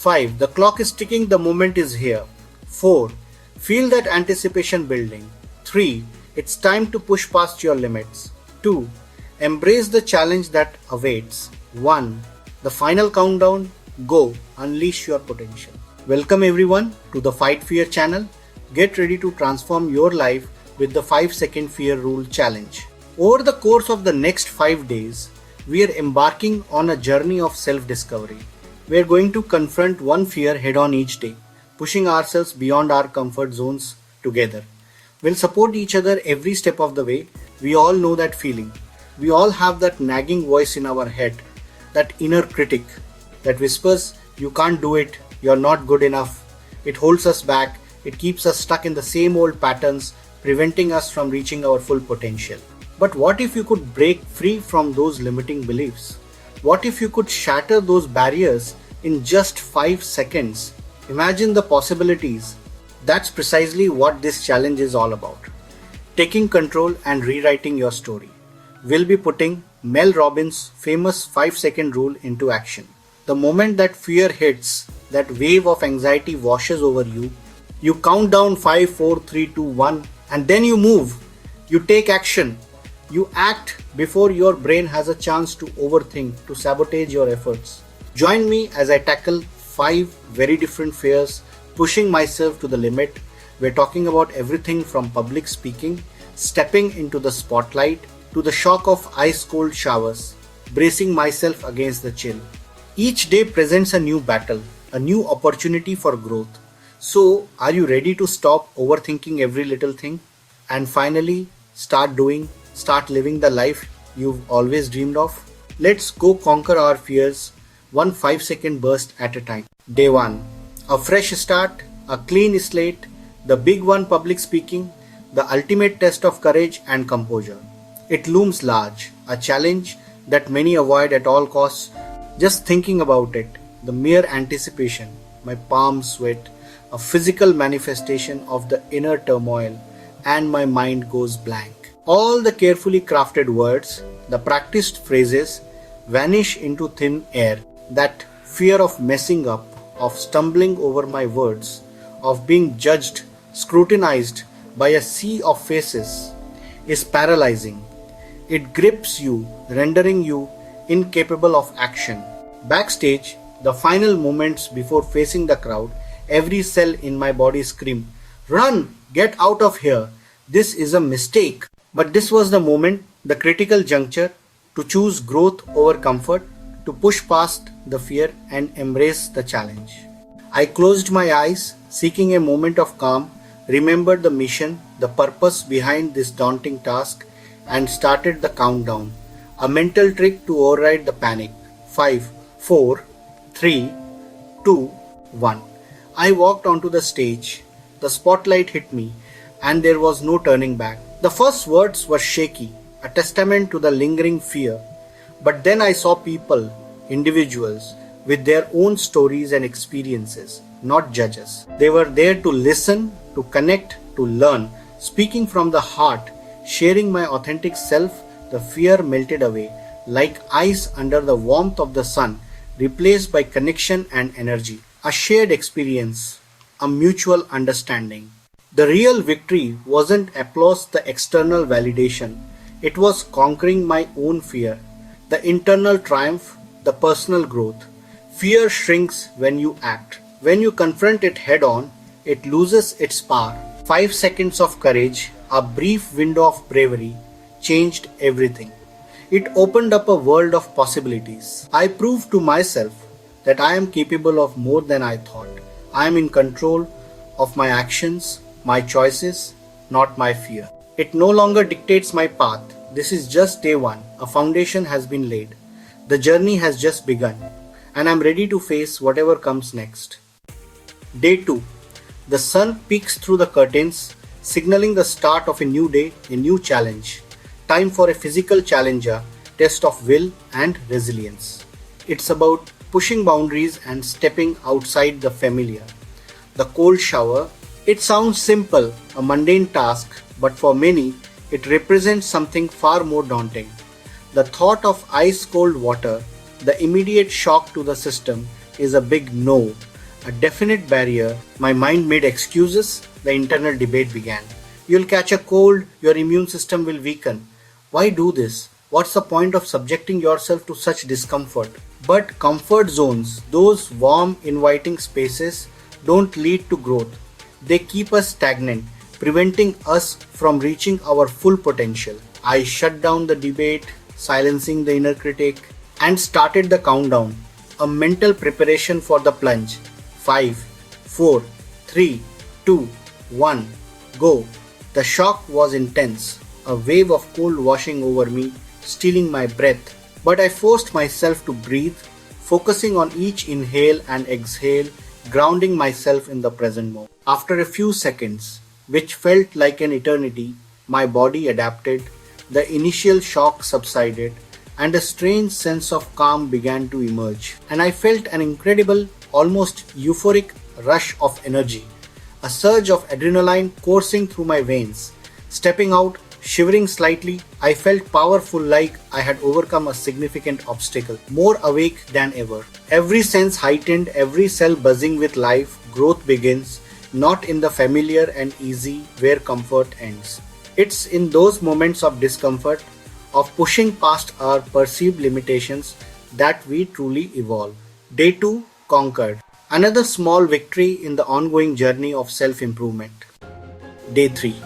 5. The clock is ticking, the moment is here. 4. Feel that anticipation building. 3. It's time to push past your limits. 2. Embrace the challenge that awaits. 1. The final countdown. Go. Unleash your potential. Welcome everyone to the FightFear channel. Get ready to transform your life with the 5-second fear rule challenge. Over the course of the next 5 days, we are embarking on a journey of self-discovery. We are going to confront one fear head-on each day, pushing ourselves beyond our comfort zones together. We'll support each other every step of the way. We all know that feeling. We all have that nagging voice in our head, that inner critic that whispers, you can't do it, you're not good enough. It holds us back. It keeps us stuck in the same old patterns, preventing us from reaching our full potential. But what if you could break free from those limiting beliefs? What if you could shatter those barriers in just 5 seconds? Imagine the possibilities. That's precisely what this challenge is all about. Taking control and rewriting your story. We'll be putting Mel Robbins' famous 5-second rule into action. The moment that fear hits, that wave of anxiety washes over you, you count down 5, 4, 3, 2, 1, and then you move. You take action. You act before your brain has a chance to overthink, to sabotage your efforts. Join me as I tackle 5 very different fears, pushing myself to the limit. We're talking about everything from public speaking, stepping into the spotlight, to the shock of ice-cold showers, bracing myself against the chill. Each day presents a new battle, a new opportunity for growth. So, are you ready to stop overthinking every little thing and finally start living the life you've always dreamed of? Let's go conquer our fears, one 5-second burst at a time. Day 1. A fresh start, a clean slate, the big one, public speaking, the ultimate test of courage and composure. It looms large, a challenge that many avoid at all costs. Just thinking about it, the mere anticipation, my palms sweat, a physical manifestation of the inner turmoil, and my mind goes blank. All the carefully crafted words, the practiced phrases, vanish into thin air. That fear of messing up, of stumbling over my words, of being judged, scrutinized by a sea of faces, is paralyzing. It grips you, rendering you incapable of action. Backstage, the final moments before facing the crowd, every cell in my body screamed, "Run! Get out of here! This is a mistake!" But this was the moment, the critical juncture, to choose growth over comfort, to push past the fear and embrace the challenge. I closed my eyes, seeking a moment of calm, remembered the mission, the purpose behind this daunting task, and started the countdown, a mental trick to override the panic. 5, 4, 3, 2, 1. I walked onto the stage. The spotlight hit me, and there was no turning back. The first words were shaky, a testament to the lingering fear. But then I saw people, individuals, with their own stories and experiences, not judges. They were there to listen, to connect, to learn, speaking from the heart, sharing my authentic self. The fear melted away, like ice under the warmth of the sun, replaced by connection and energy. A shared experience, a mutual understanding. The real victory wasn't applause, the external validation. It was conquering my own fear, the internal triumph, the personal growth. Fear shrinks when you act. When you confront it head on, it loses its power. 5 seconds of courage, a brief window of bravery, changed everything. It opened up a world of possibilities. I proved to myself that I am capable of more than I thought. I am in control of my actions, my choices, not my fear. It no longer dictates my path. This is just day 1. A foundation has been laid. The journey has just begun, and I'm ready to face whatever comes next. Day 2. The sun peeks through the curtains, signaling the start of a new day, a new challenge. Time for a physical challenger, test of will and resilience. It's about pushing boundaries and stepping outside the familiar. The cold shower. It sounds simple, a mundane task, but for many, it represents something far more daunting. The thought of ice-cold water, the immediate shock to the system, is a big no. A definite barrier. My mind made excuses. The internal debate began. You'll catch a cold, your immune system will weaken. Why do this? What's the point of subjecting yourself to such discomfort? But comfort zones, those warm, inviting spaces, don't lead to growth. They keep us stagnant, preventing us from reaching our full potential. I shut down the debate, silencing the inner critic, and started the countdown, a mental preparation for the plunge. 5, 4, 3, 2, 1, go. The shock was intense, a wave of cold washing over me, stealing my breath. But I forced myself to breathe, focusing on each inhale and exhale, grounding myself in the present moment. After a few seconds, which felt like an eternity, my body adapted, the initial shock subsided, and a strange sense of calm began to emerge. And I felt an incredible, almost euphoric rush of energy, a surge of adrenaline coursing through my veins. Stepping out, shivering slightly, I felt powerful, like I had overcome a significant obstacle, more awake than ever. Every sense heightened, every cell buzzing with life. Growth begins, not in the familiar and easy where comfort ends. It's in those moments of discomfort, of pushing past our perceived limitations, that we truly evolve. Day 2 conquered. Another small victory in the ongoing journey of self-improvement. Day 3.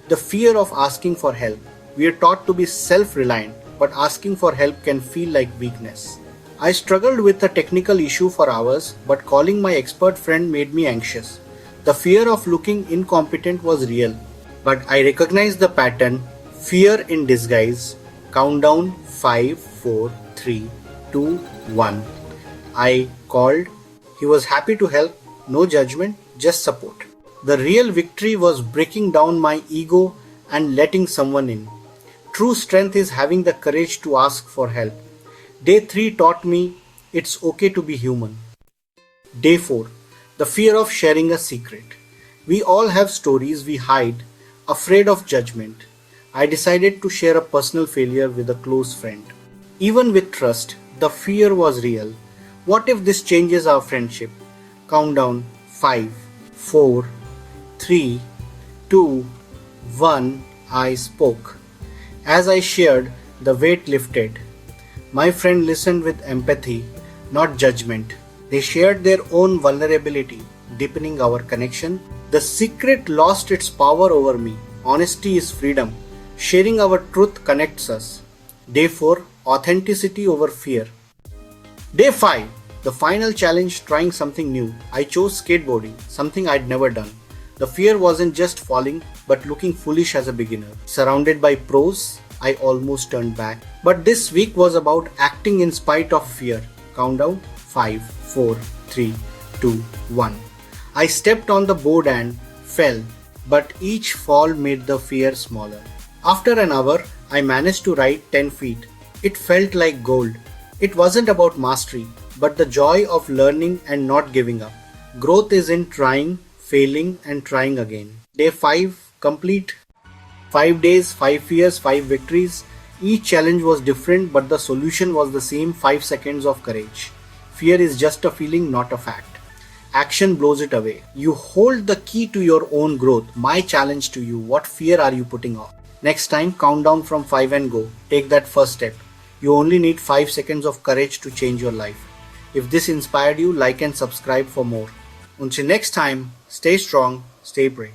The fear of asking for help. We are taught to be self-reliant, but asking for help can feel like weakness. I struggled with a technical issue for hours, but calling my expert friend made me anxious. The fear of looking incompetent was real, but I recognized the pattern. Fear in disguise. Countdown 5, 4, 3, 2, 1. I called. He was happy to help. No judgment, just support. The real victory was breaking down my ego and letting someone in. True strength is having the courage to ask for help. Day 3 taught me it's okay to be human. Day 4. The fear of sharing a secret. We all have stories we hide, afraid of judgment. I decided to share a personal failure with a close friend. Even with trust, the fear was real. What if this changes our friendship? Countdown 5, 4, 3, 2, 1. I spoke. As I shared, the weight lifted. My friend listened with empathy, not judgment. They shared their own vulnerability, deepening our connection. The secret lost its power over me. Honesty is freedom. Sharing our truth connects us. Day 4. Authenticity over fear. Day 5. The final challenge, trying something new. I chose skateboarding, something I'd never done. The fear wasn't just falling, but looking foolish as a beginner. Surrounded by pros, I almost turned back. But this week was about acting in spite of fear. Countdown 5, 4, 3, 2, 1. I stepped on the board and fell, but each fall made the fear smaller. After an hour, I managed to ride 10 feet. It felt like gold. It wasn't about mastery, but the joy of learning and not giving up. Growth is in trying, failing, and trying again. Day 5 complete. 5 days, 5 fears, 5 victories. Each challenge was different, but the solution was the same: 5 seconds of courage. Fear is just a feeling, not a fact. Action blows it away. You hold the key to your own growth. My challenge to you: what fear are you putting off? Next time, count down from 5 and go. Take that first step. You only need 5 seconds of courage to change your life. If this inspired you, like and subscribe for more. Until next time, stay strong, stay brave.